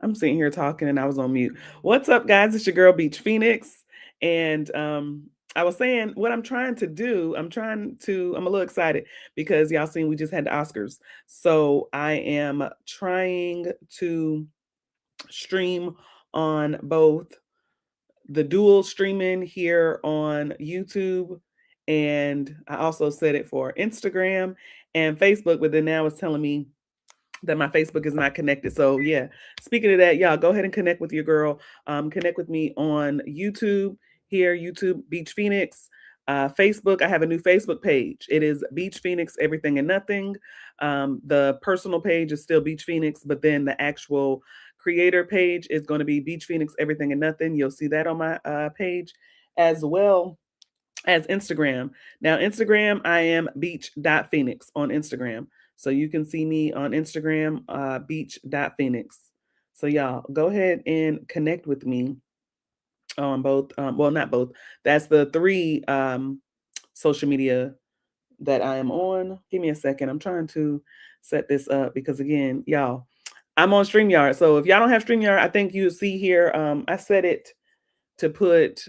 I'm sitting here talking and I was on mute. What's up, guys? It's your girl Beachphoenix. And I was saying what I'm trying to do. I'm a little excited because y'all seen we just had the Oscars. So I am trying to stream on both the dual streaming here on YouTube. And I also set it for Instagram and Facebook, but then now it's telling me that my Facebook is not connected. So yeah, speaking of that, y'all go ahead and connect with your girl. Connect with me on YouTube here, YouTube Beach Phoenix. Facebook, I have a new Facebook page. It is Beach Phoenix Everything and Nothing. The personal page is still Beach Phoenix, but then the actual creator page is going to be Beach Phoenix Everything and Nothing. You'll see that on my page as well as Instagram. Now, Instagram, I am beach.phoenix on Instagram. So you can see me on Instagram, beach.phoenix. So y'all go ahead and connect with me on both. Well, not both. That's the three social media that I am on. Give me a second. I'm trying to set this up because again, y'all, I'm on StreamYard. So if y'all don't have StreamYard, I think you see here, I set it to put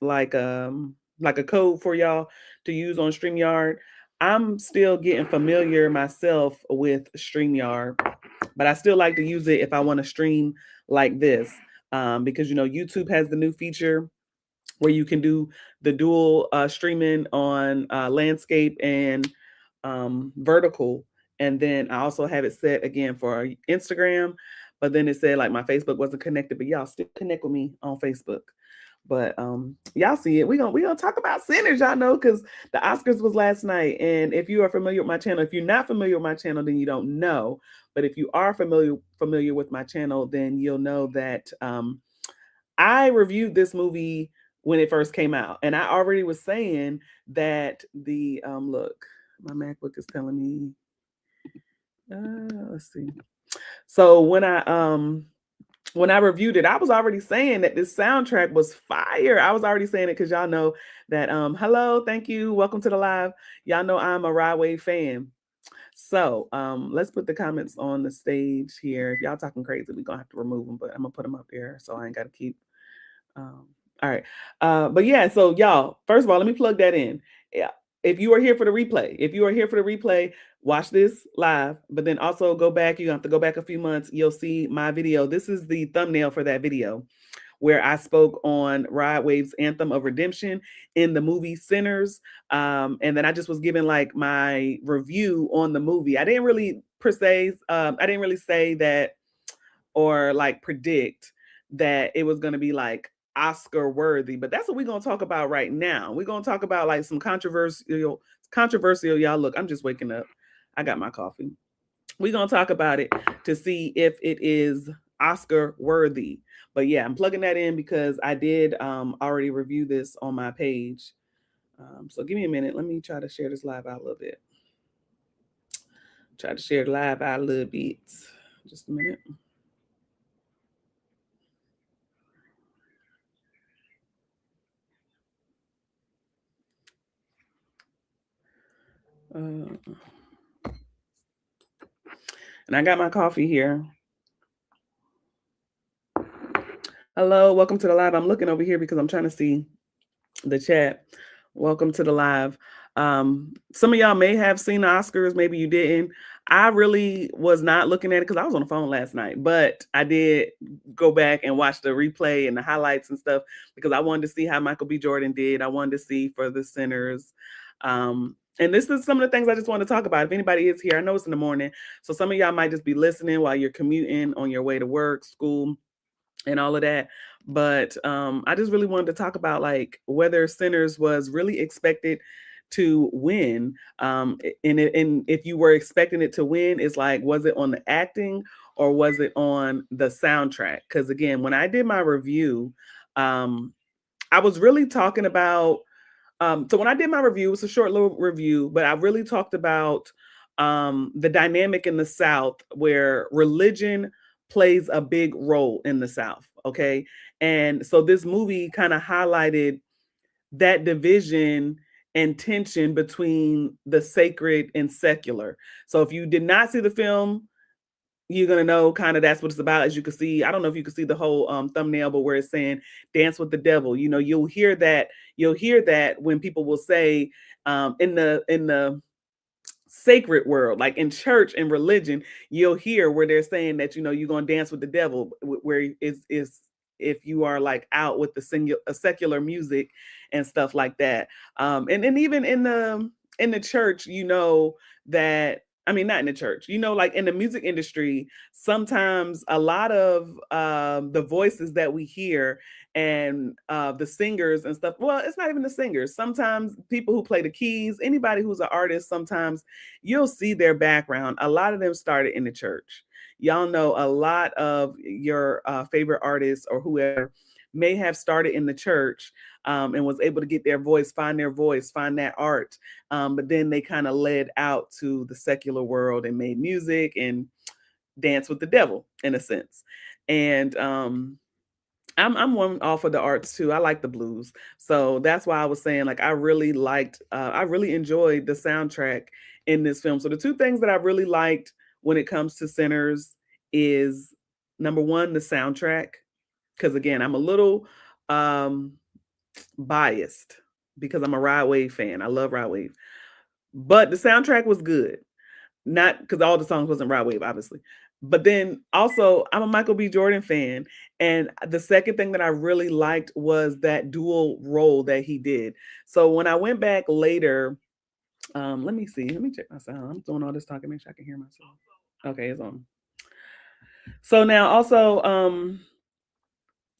like like a code for y'all to use on StreamYard. I'm still getting familiar myself with StreamYard, but I still like to use it if I want to stream like this. Because YouTube has the new feature where you can do the dual streaming on landscape and vertical. And then I also have it set again for Instagram, but then it said like my Facebook wasn't connected, but y'all still connect with me on Facebook. But y'all see it. We gonna talk about Sinners, y'all know, because the Oscars was last night. And if you are familiar with my channel, if you're not familiar with my channel, then you don't know. But if you are familiar with my channel, then you'll know that I reviewed this movie when it first came out, and I already was saying that the look, my MacBook is telling me. Let's see. So when I reviewed it, I was already saying that this soundtrack was fire. I was already saying it because y'all know that hello, thank you, welcome to the live. Y'all know I'm a Rod Wave fan. So let's put the comments on the stage here. If y'all talking crazy, we're gonna have to remove them, but I'm gonna put them up there so I ain't gotta keep um, all right. But yeah, so y'all, first of all, let me plug that in. Yeah. If you are here for the replay, watch this live, but then also go back. You have to go back a few months. You'll see my video. This is the thumbnail for that video where I spoke on Rod Wave's Anthem of Redemption in the movie Sinners. And then I just was giving like my review on the movie. I didn't really say that or like predict that it was going to be like Oscar worthy, but that's what we're going to talk about right now. We're going to talk about like some controversial, y'all. Look, I'm just waking up. I got my coffee. We're going to talk about it to see if it is Oscar worthy. But yeah, I'm plugging that in because I did already review this on my page. So give me a minute. Let me try to share this live out a little bit. Try to share the live out a little bit. Just a minute. And I got my coffee here. Hello, welcome to the live. I'm looking over here because I'm trying to see the chat. Welcome to the live. Some of y'all may have seen the Oscars, maybe you didn't. I really was not looking at it because I was on the phone last night, but I did go back and watch the replay and the highlights and stuff because I wanted to see how Michael B. Jordan did. I wanted to see for the Sinners. And this is some of the things I just want to talk about. If anybody is here, I know it's in the morning, so some of y'all might just be listening while you're commuting on your way to work, school, and all of that. But I just really wanted to talk about like whether Sinners was really expected to win. And if you were expecting it to win, it's like, was it on the acting or was it on the soundtrack? Because again, when I did my review, I was really talking about. So when I did my review, it's a short little review, but I really talked about the dynamic in the South where religion plays a big role in the South. Okay. And so this movie kind of highlighted that division and tension between the sacred and secular. So if you did not see the film, you're gonna know kind of that's what it's about. As you can see, I don't know if you can see the whole thumbnail, but where it's saying "Dance with the Devil," you know, you'll hear that. You'll hear that when people will say in the sacred world, like in church and religion, you'll hear where they're saying that, you know, you're gonna dance with the devil, where is if you are like out with the secular music and stuff like that. And then even in the church, you know that. I mean, not in the church, you know, like in the music industry, sometimes a lot of the voices that we hear and the singers and stuff. Well, it's not even the singers. Sometimes people who play the keys, anybody who's an artist, sometimes you'll see their background. A lot of them started in the church. Y'all know a lot of your favorite artists or whoever may have started in the church and was able to get their voice, find that art. But then they kind of led out to the secular world and made music and dance with the devil in a sense. And I'm one all for the arts too. I like the blues. So that's why I was saying like I really enjoyed the soundtrack in this film. So the two things that I really liked when it comes to Sinners is number one, the soundtrack. Because again, I'm a little um biased because I'm a Rod Wave fan. I love Rod Wave. But the soundtrack was good. Not because all the songs wasn't Rod Wave, obviously. But then also, I'm a Michael B. Jordan fan. And the second thing that I really liked was that dual role that he did. So when I went back later, let me see. Let me check my sound. I'm doing all this talking, make sure I can hear myself. Okay, it's on. So now also,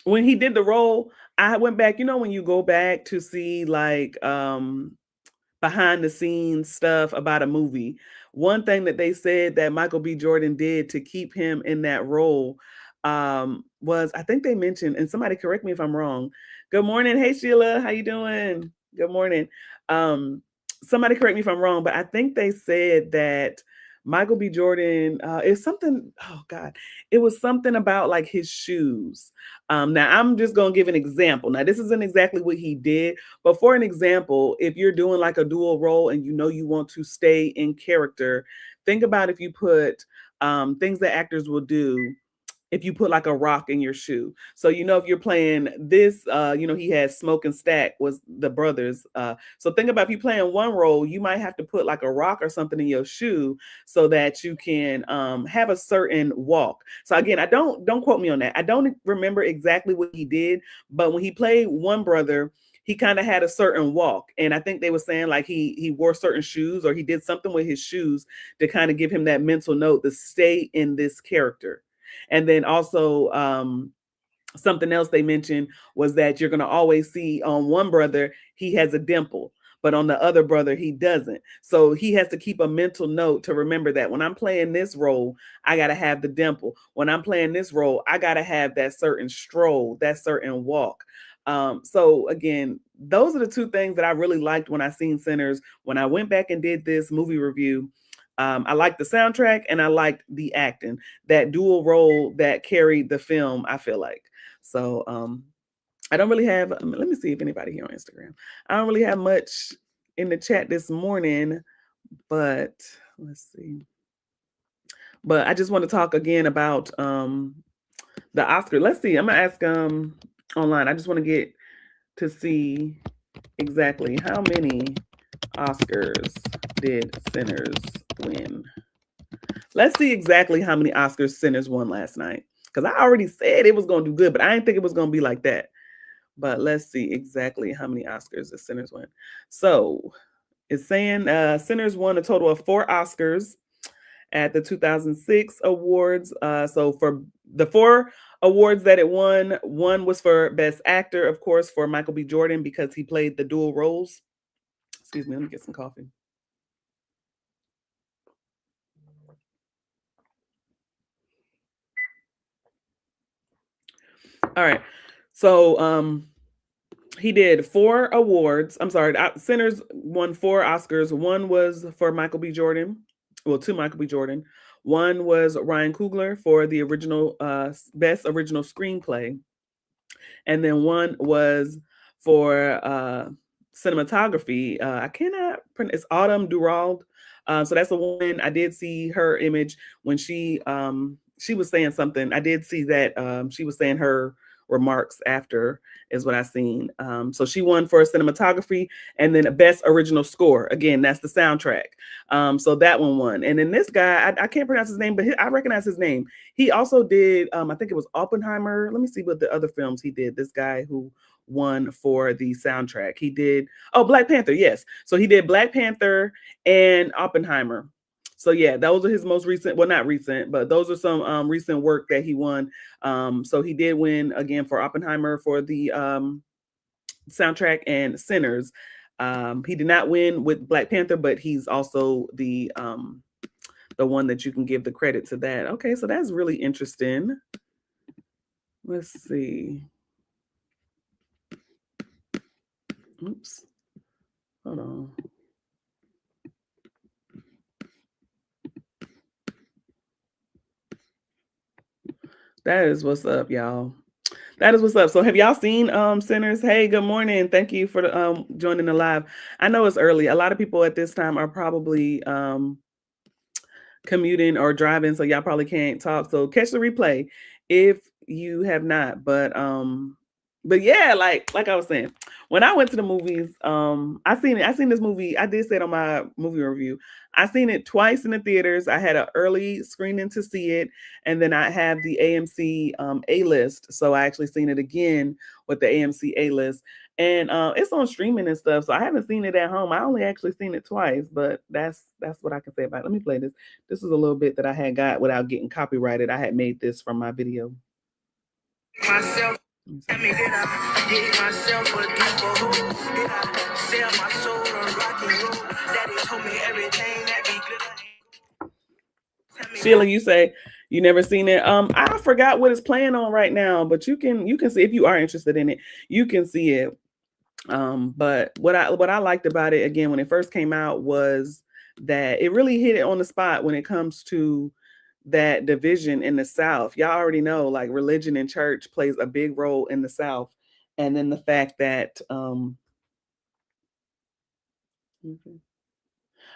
when he did the role, I went back, you know, when you go back to see like behind the scenes stuff about a movie. One thing that they said that Michael B. Jordan did to keep him in that role was I think they mentioned, and somebody correct me if I'm wrong. Good morning. Hey Sheila, how you doing? Good morning. Um, Somebody correct me if I'm wrong, but I think they said that Michael B. Jordan is something, oh God, it was something about like his shoes. Now I'm just gonna give an example. Now, this isn't exactly what he did, but for an example, if you're doing like a dual role and you know you want to stay in character, think about if you put things that actors will do if you put like a rock in your shoe. So you know if you're playing this, you know, he had Smoke and Stack was the brothers. So think about if you're playing one role, you might have to put like a rock or something in your shoe so that you can have a certain walk. So again, I don't quote me on that. I don't remember exactly what he did, but when he played one brother, he kind of had a certain walk, and I think they were saying like he wore certain shoes or he did something with his shoes to kind of give him that mental note to stay in this character. And then also, something else they mentioned was that you're going to always see on one brother, he has a dimple, but on the other brother, he doesn't. So he has to keep a mental note to remember that when I'm playing this role, I got to have the dimple. When I'm playing this role, I got to have that certain stroll, that certain walk. So again, those are the two things that I really liked when I seen Sinners. When I went back and did this movie review, I liked the soundtrack and I liked the acting, that dual role that carried the film, I feel like. So I don't really have, let me see if anybody here on Instagram. I don't really have much in the chat this morning, but let's see. But I just want to talk again about the Oscar. Let's see. I'm gonna ask online. I just want to get to see exactly how many Oscars did Sinners win. Let's see exactly how many Oscars Sinners won last night. Because I already said it was going to do good, but I didn't think it was going to be like that. But let's see exactly how many Oscars the Sinners won. So it's saying Sinners won a total of 4 Oscars at the 2006 awards. So for the 4 awards that it won, one was for Best Actor, of course, for Michael B. Jordan because he played the dual roles. Excuse me, let me get some coffee. All right. So he did 4 awards. I'm sorry, Sinners won 4 Oscars. One was for Michael B. Jordan. Well, to Michael B. Jordan. One was Ryan Coogler for the original best original screenplay. And then one was for cinematography. I cannot pronounce it's Autumn Durald. So that's the one I did see her image when she was saying something. I did see that she was saying her remarks after is what I seen. So she won for cinematography and then a best original score. Again, that's the soundtrack. So that one won. And then this guy, I can't pronounce his name, but I recognize his name. He also did, I think it was Oppenheimer. Let me see what the other films he did. This guy who won for the soundtrack. He did, oh, Black Panther, yes. So he did Black Panther and Oppenheimer. So yeah, those are his most recent, well, not recent, but those are some recent work that he won. So he did win again for Oppenheimer for the soundtrack and Sinners. He did not win with Black Panther, but he's also the one that you can give the credit to that. Okay, so that's really interesting. Let's see. Oops. Hold on. That is what's up, y'all. That is what's up. So have y'all seen Sinners? Hey, good morning. Thank you for the, joining the live. I know it's early. A lot of people at this time are probably commuting or driving, so y'all probably can't talk. So catch the replay if you have not. But yeah, like I was saying, when I went to the movies, I seen this movie. I did say it on my movie review. I seen it twice in the theaters. I had an early screening to see it, and then I have the AMC A list. So I actually seen it again with the AMC A list. And it's on streaming and stuff. So I haven't seen it at home. I only actually seen it twice, but that's what I can say about it. Let me play this. This is a little bit that I had got without getting copyrighted. I had made this from my video. Myself. Tell me did I dig myself a deeper hole? Did I sell my soul on rock and roll? Daddy told me everything that be good. Sheila, you say you never seen it. I forgot what it's playing on right now, but you can see if you are interested in it, you can see it. But what I liked about it again when it first came out was that it really hit it on the spot when it comes to that division in the South. Y'all already know like religion and church plays a big role in the South. And then the fact that and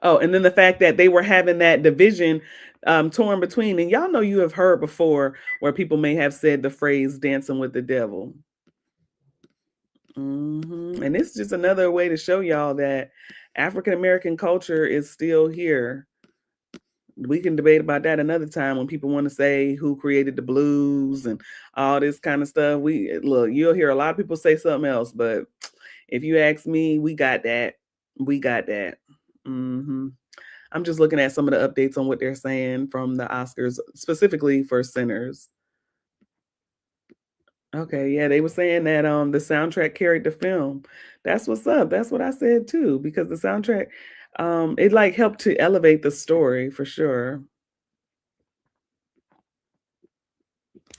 then the fact that they were having that division torn between, and y'all know you have heard before where people may have said the phrase dancing with the devil. And it's just another way to show y'all that African American culture is still here. We can debate about that another time when people want to say who created the blues and all this kind of stuff. You'll hear a lot of people say something else, but if you ask me, we got that. We got that. I'm just looking at some of the updates on what they're saying from the Oscars, specifically for Sinners. Okay, yeah, they were saying that the soundtrack carried the film. That's what's up. That's what I said too, because the soundtrack it like helped to elevate the story for sure.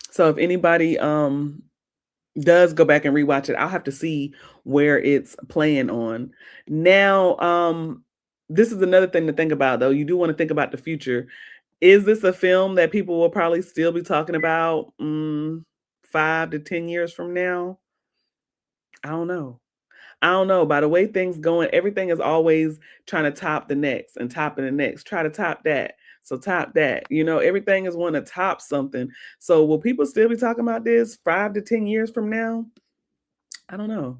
So if anybody does go back and rewatch it, I'll have to see where it's playing on. Now, this is another thing to think about though. You do want to think about the future. Is this a film that people will probably still be talking about 5 to 10 years from now? I don't know. I don't know. By the way things going, everything is always trying to top the next and topping the next. Try to top that. So top that. You know, everything is wanting to top something. So will people still be talking about this 5 to 10 years from now? I don't know.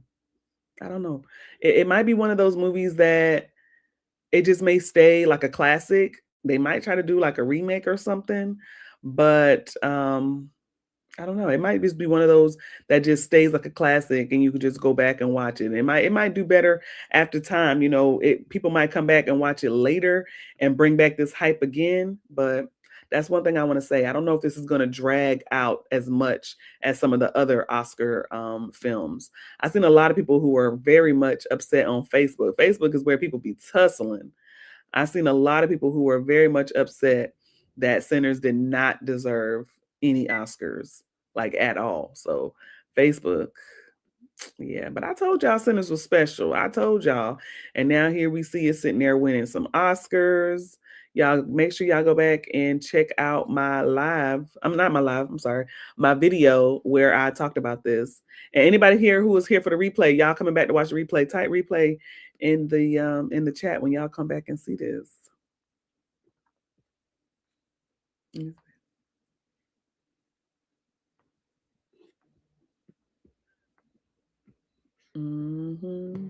I don't know. It might be one of those movies that it just may stay like a classic. They might try to do like a remake or something, but I don't know. It might just be one of those that just stays like a classic and you could just go back and watch it. It might do better after time. You know, people might come back and watch it later and bring back this hype again. But that's one thing I want to say. I don't know if this is going to drag out as much as some of the other Oscar films. I've seen a lot of people who are very much upset on Facebook. Facebook is where people be tussling. I've seen a lot of people who are very much upset that Sinners did not deserve any Oscars, like at all. So Facebook, yeah. But I told y'all Sinners was special. I told y'all. And now here we see it sitting there winning some Oscars. Y'all make sure y'all go back and check out my live. I'm not my live, I'm sorry, my video where I talked about this. And anybody here who was here for the replay, y'all coming back to watch the replay, type replay in the chat when y'all come back and see this. Mm-hmm.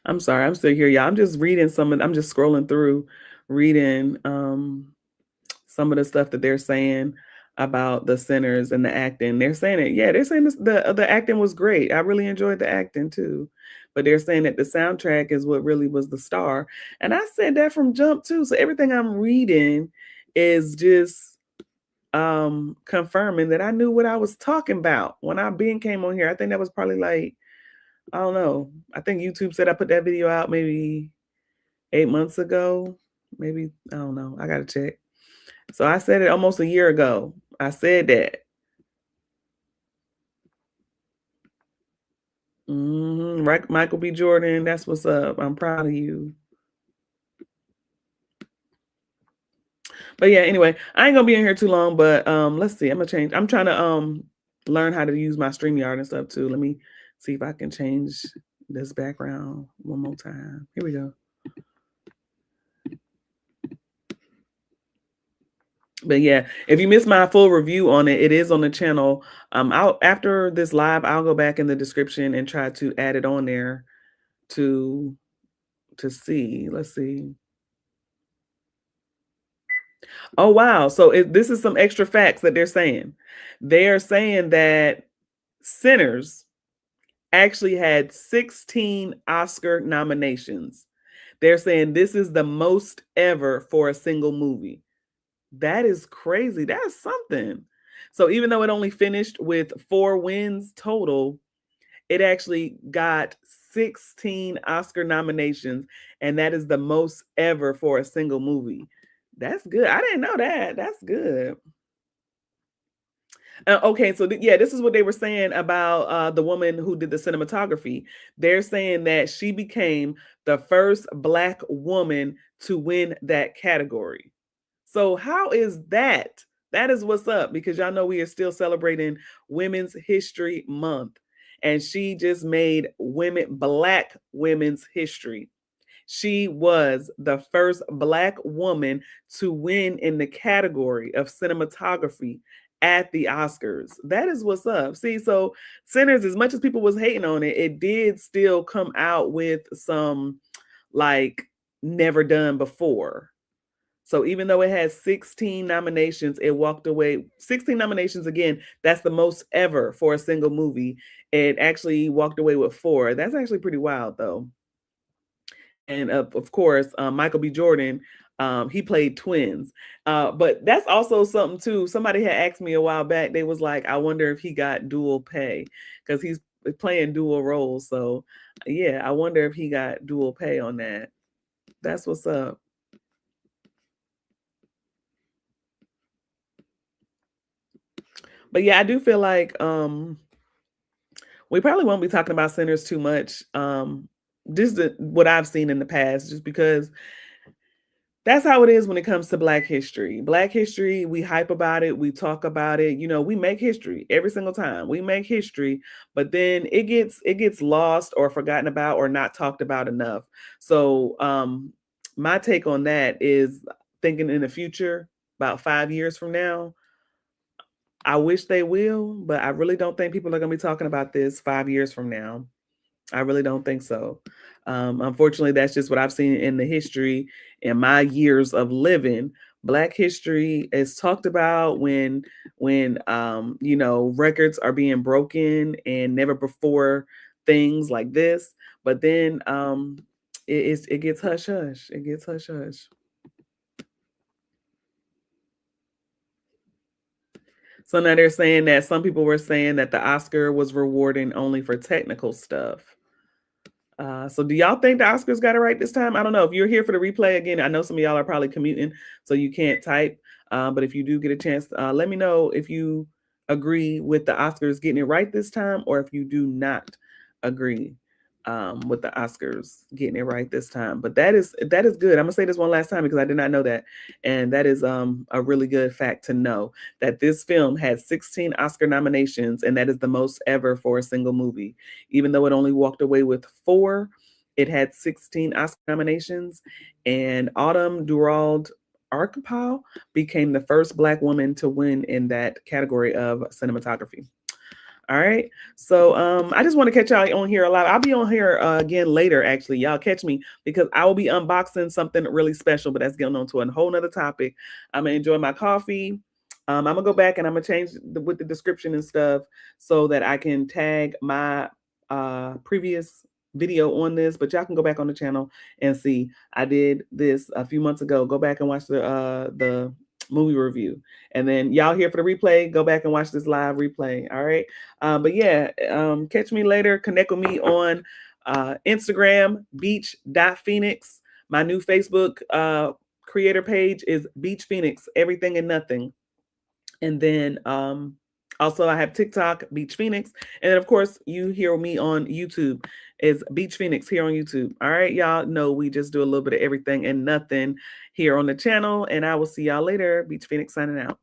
I'm sorry, I'm still here, y'all. I'm just reading I'm just scrolling through, reading some of the stuff that they're saying about the sinners and the acting. They're saying it, yeah, they're saying the acting was great. I really enjoyed the acting too. But they're saying that the soundtrack is what really was the star. And I said that from jump too. So everything I'm reading is just confirming that I knew what I was talking about when I being came on here. I think that was probably like, I don't know. I think YouTube said I put that video out maybe 8 months ago. Maybe, I don't know. I gotta check. So I said it almost a year ago. I said that. Right, Michael B. Jordan, that's what's up. I'm proud of you. But yeah, anyway, I ain't gonna be in here too long, but let's see. I'm gonna change. I'm trying to learn how to use my StreamYard and stuff too. Let me see if I can change this background one more time. Here we go. But yeah, if you missed my full review on it, it is on the channel. I'll after this live, I'll go back in the description and try to add it on there to see. Let's see. Oh wow! So this is some extra facts that they're saying. They're saying that Sinners actually had 16 Oscar nominations. They're saying this is the most ever for a single movie. That is crazy. That's something. So even though it only finished with 4 wins total, it actually got 16 Oscar nominations, and that is the most ever for a single movie. That's good. I didn't know that. That's good. Okay, so yeah, this is what they were saying about the woman who did the cinematography. They're saying that she became the first Black woman to win that category. So how is that? That is what's up, because y'all know we are still celebrating Women's History Month, and she just made Black women's history. She was the first Black woman to win in the category of cinematography at the Oscars. That is what's up. See, so Sinners, as much as people was hating on it, it did still come out with some like never done before. So even though it has 16 nominations, it walked away 16 nominations again. That's the most ever for a single movie. It actually walked away with 4. That's actually pretty wild though. And of course, Michael B. Jordan, he played twins. But that's also something too. Somebody had asked me a while back. They was like, I wonder if he got dual pay because he's playing dual roles. So yeah, I wonder if he got dual pay on that. That's what's up. But yeah, I do feel like we probably won't be talking about Sinners too much. Just what I've seen in the past, just because that's how it is when it comes to Black history. Black history, we hype about it, we talk about it. You know, we make history every single time. We make history, but then it gets lost or forgotten about or not talked about enough. So, my take on that is thinking in the future, about 5 years from now, I wish they will, but I really don't think people are going to be talking about this 5 years from now. I really don't think so. Unfortunately, that's just what I've seen in the history in my years of living. Black history is talked about when you know, records are being broken and never before things like this. But then it gets hush hush. It gets hush hush. So now they're saying that some people were saying that the Oscar was rewarding only for technical stuff. So do y'all think the Oscars got it right this time? I don't know. If you're here for the replay again, I know some of y'all are probably commuting, so you can't type. But if you do get a chance, let me know if you agree with the Oscars getting it right this time, or if you do not agree. with the Oscars, getting it right this time. But that is good. I'm gonna say this one last time because I did not know that, and that is a really good fact to know that this film had 16 Oscar nominations, and that is the most ever for a single movie. Even though it only walked away with 4, it had 16 Oscar nominations, and Autumn Durald Arkapaw became the first Black woman to win in that category of cinematography. All right. So I just want to catch y'all on here a lot. I'll be on here again later, actually. Y'all catch me because I will be unboxing something really special, but that's getting on to a whole nother topic. I'm gonna enjoy my coffee. I'm gonna go back and I'm gonna change with the description and stuff so that I can tag my previous video on this, but y'all can go back on the channel and see. I did this a few months ago. Go back and watch the movie review. And then y'all here for the replay, go back and watch this live replay. All right. But yeah, catch me later. Connect with me on Instagram, beach.phoenix. My new Facebook creator page is Beachphoenix, everything and nothing. And then also I have TikTok, Beachphoenix. And then of course you hear me on YouTube is Beachphoenix here on YouTube. All right, y'all know we just do a little bit of everything and nothing here on the channel. And I will see y'all later. Beachphoenix signing out.